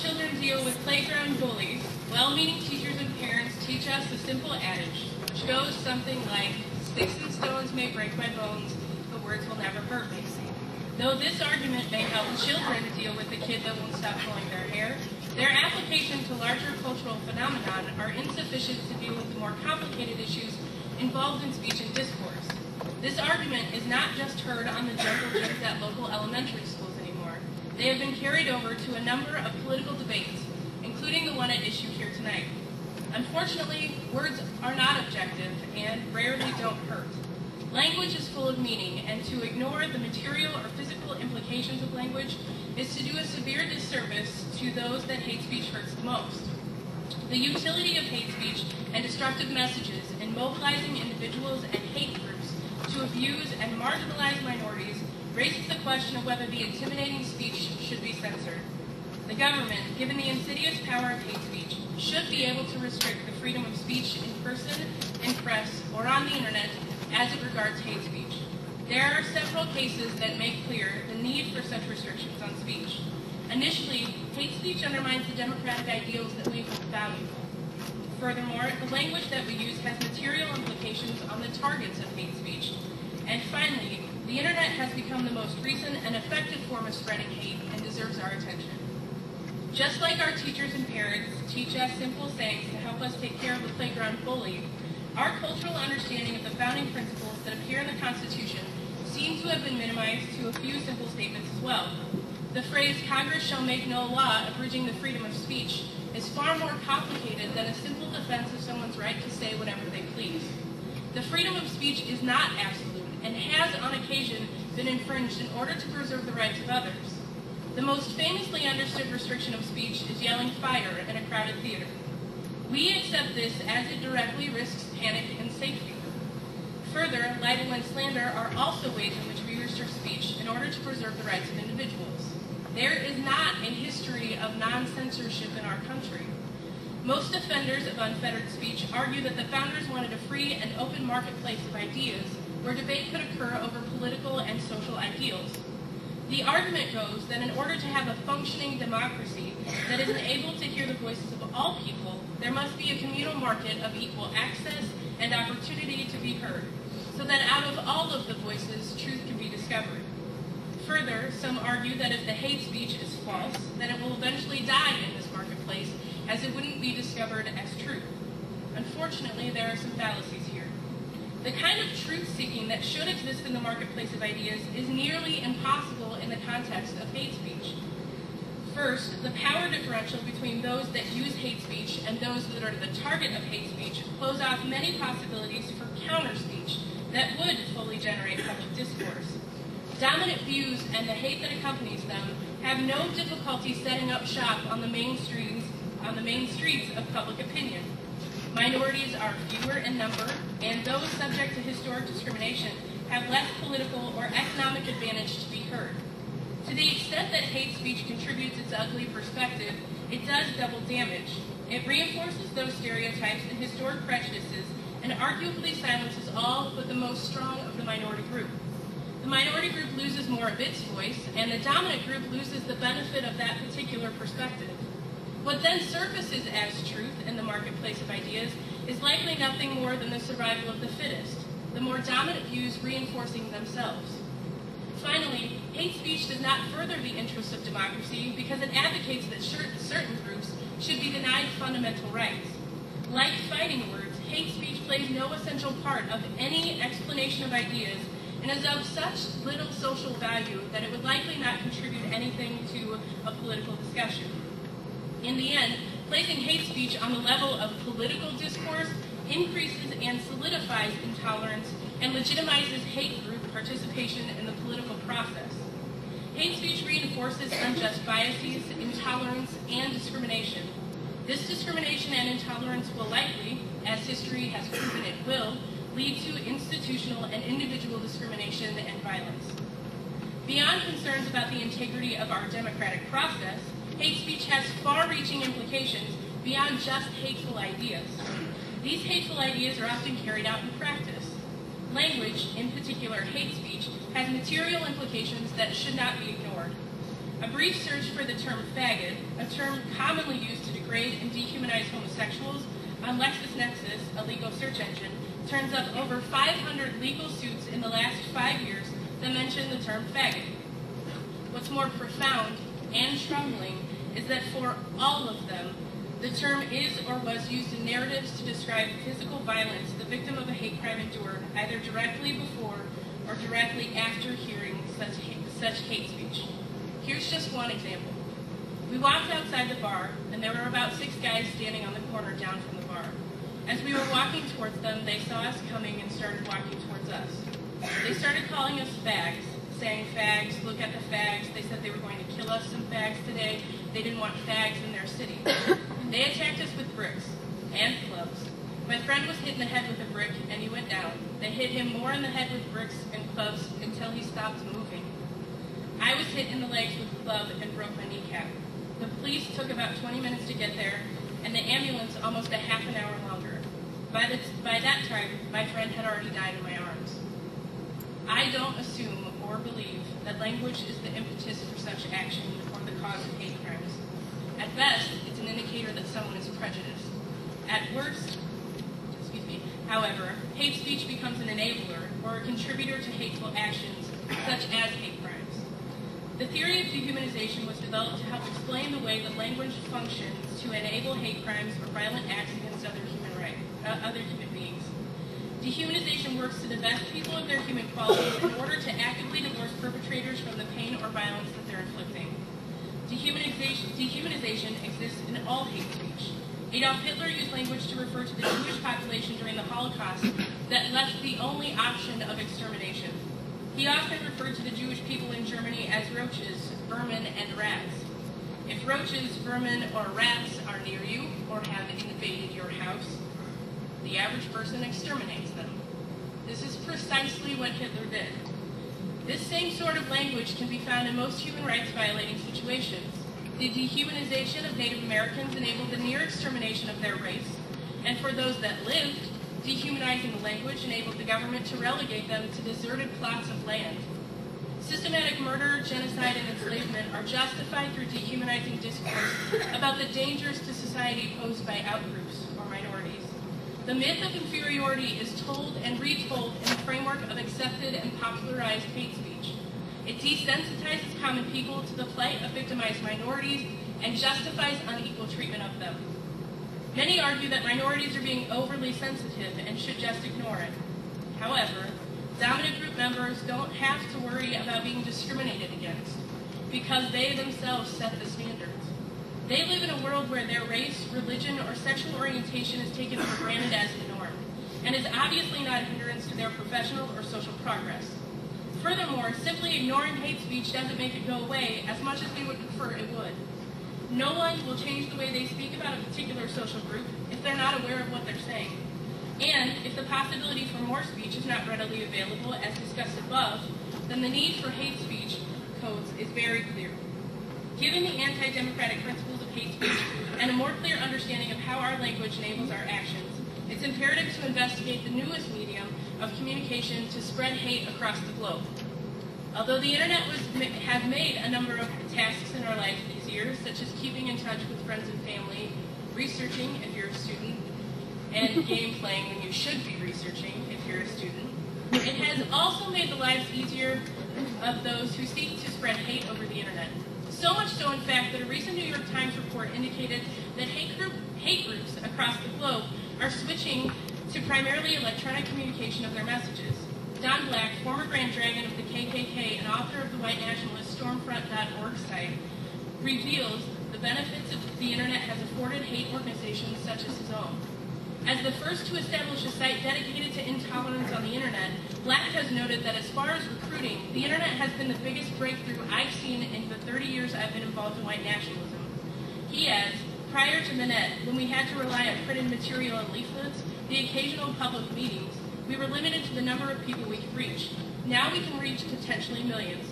children deal with playground bullies, well-meaning teachers and parents teach us a simple adage, which goes something like, "Sticks and stones may break my bones, but words will never hurt me." Though this argument may help children deal with the kid that won't stop pulling their hair, their application to larger cultural phenomenon are insufficient to deal with the more complicated issues involved in speech and discourse. This argument is not just heard on the jungle gyms at local elementary schools anymore. They have been carried over to a number of political debates, including the one at issue here tonight. Unfortunately, words are not objective and rarely don't hurt. Language is full of meaning, and to ignore the material or physical implications of language is to do a severe disservice to those that hate speech hurts the most. The utility of hate speech and destructive messages in mobilizing individuals and hate groups to abuse and marginalize minorities raises the question of whether the intimidating speech should be censored. The government, given the insidious power of hate speech, should be able to restrict the freedom of speech in person, in press, or on the internet as it regards hate speech. There are several cases that make clear the need for such restrictions on speech. Initially, hate speech undermines the democratic ideals that we hold valuable. Furthermore, the language that we use has material implications on the targets of hate speech. And finally, the internet has become the most recent and effective form of spreading hate and deserves our attention. Just like our teachers and parents teach us simple sayings to help us take care of the playground bully, our cultural understanding of the founding principles that appear in the Constitution seem to have been minimized to a few simple statements as well. The phrase, "Congress shall make no law abridging the freedom of speech," is far more complicated than a simple defense of someone's right to say whatever they please. The freedom of speech is not absolute and has on occasion been infringed in order to preserve the rights of others. The most famously understood restriction of speech is yelling fire in a crowded theater. We accept this as it directly risks panic and safety. Further, libel and slander are also ways in which we restrict speech in order to preserve the rights of individuals. There is not a history of non-censorship in our country. Most defenders of unfettered speech argue that the founders wanted a free and open marketplace of ideas where debate could occur over political and social ideals. The argument goes that in order to have a functioning democracy that is able to hear the voices of all people, there must be a communal market of equal access and opportunity to be heard, so that out of all of the voices, truth can be discovered. Further, some argue that if the hate speech is false, then it will eventually die in this marketplace, as it wouldn't be discovered as truth. Unfortunately, there are some fallacies here. The kind of truth-seeking that should exist in the marketplace of ideas is nearly impossible in the context of hate speech. First, the power differential between those that use hate speech and those that are the target of hate speech close off many possibilities for counter-speech that would fully generate public discourse. Dominant views and the hate that accompanies them have no difficulty setting up shop on the main streets of public opinion. Minorities are fewer in number, and those subject to historic discrimination have less political or economic advantage to be heard. To the extent that hate speech contributes its ugly perspective, it does double damage. It reinforces those stereotypes and historic prejudices and arguably silences all but the most strong of the minority group. The minority group loses more of its voice, and the dominant group loses the benefit of that particular perspective. What then surfaces as truth in the marketplace of ideas is likely nothing more than the survival of the fittest, the more dominant views reinforcing themselves. Finally, hate speech does not further the interests of democracy because it advocates that certain groups should be denied fundamental rights. Like fighting words, hate speech plays no essential part of any explanation of ideas and is of such little social value that it would likely not contribute anything to a political discussion. In the end, placing hate speech on the level of political discourse increases and solidifies intolerance and legitimizes hate group participation in the political process. Hate speech reinforces unjust biases, intolerance, and discrimination. This discrimination and intolerance will likely, as history has proven it will, lead to institutional and individual discrimination and violence. Beyond concerns about the integrity of our democratic process, hate speech has far-reaching implications beyond just hateful ideas. These hateful ideas are often carried out in practice. Language, in particular hate speech, has material implications that should not be ignored. A brief search for the term faggot, a term commonly used to degrade and dehumanize homosexuals, on LexisNexis, a legal search engine, turns up over 500 legal suits in the last 5 years that mention the term faggot. What's more profound and troubling is that for all of them, the term is or was used in narratives to describe physical violence the victim of a hate crime endured, either directly before or directly after hearing such hate speech. Here's just one example. We walked outside the bar, and there were about 6 guys standing on the corner down from the bar. As we were walking towards them, they saw us coming and started walking towards us. They started calling us fags, saying fags, look at the fags. They said they were going to kill us some fags today. They didn't want fags in their city. They attacked us with bricks and clubs. My friend was hit in the head with a brick, and he went down. They hit him more in the head with bricks and clubs until he stopped moving. I was hit in the legs with a club and broke my kneecap. The police took about 20 minutes to get there, and the ambulance almost a half an hour longer. By that time, my friend had already died in my arms. I don't assume or believe that language is the impetus for such action or the cause of hate crimes. At best, it's an indicator that someone is prejudiced. At worst, however, hate speech becomes an enabler or a contributor to hateful actions, such as hate crimes. The theory of dehumanization was developed to help explain the way that language functions to enable hate crimes or violent acts against other human beings. Dehumanization works to divest people of their human qualities in order to actively divorce perpetrators from the pain or violence that they're inflicting. Dehumanization exists in all hate speech. Adolf Hitler used language to refer to the Jewish population during the Holocaust that left the only option of extermination. He often referred to the Jewish people in Germany as roaches, vermin, and rats. If roaches, vermin, or rats are near you or have invaded your house, the average person exterminates them. This is precisely what Hitler did. This same sort of language can be found in most human rights violating situations. The dehumanization of Native Americans enabled the near extermination of their race, and for those that lived, dehumanizing the language enabled the government to relegate them to deserted plots of land. Systematic murder, genocide, and enslavement are justified through dehumanizing discourse about the dangers to society posed by outgroups or minorities. The myth of inferiority is told and retold in the framework of accepted and popularized hate speech. It desensitizes common people to the plight of victimized minorities and justifies unequal treatment of them. Many argue that minorities are being overly sensitive and should just ignore it. However, dominant group members don't have to worry about being discriminated against because they themselves set the standards. They live in a world where their race, religion, or sexual orientation is taken for granted as the norm, and is obviously not a hindrance to their professional or social progress. Furthermore, simply ignoring hate speech doesn't make it go away as much as we would prefer it would. No one will change the way they speak about a particular social group if they're not aware of what they're saying. And if the possibility for more speech is not readily available, as discussed above, then the need for hate speech codes is very clear. Given the anti-democratic principles of hate speech and a more clear understanding of how our language enables our actions, it's imperative to investigate the newest medium of communication to spread hate across the globe. Although the internet has made a number of tasks in our lives easier, such as keeping in touch with friends and family, researching if you're a student, and game playing when you should be researching if you're a student, it has also made the lives easier of those who seek to spread hate over the internet. So much so, in fact, that a recent New York Times report indicated that hate groups across the globe are switching to primarily electronic communication of their messages. Don Black, former Grand Dragon of the KKK and author of the white nationalist Stormfront.org site, reveals the benefits the internet has afforded hate organizations such as his own. As the first to establish a site dedicated to intolerance on the internet, Black has noted that as far as recruiting, the internet has been the biggest breakthrough I've seen in the 30 years I've been involved in white nationalism. He adds, prior to the net, when we had to rely on printed material and leaflets, the occasional public meetings, we were limited to the number of people we could reach. Now we can reach potentially millions.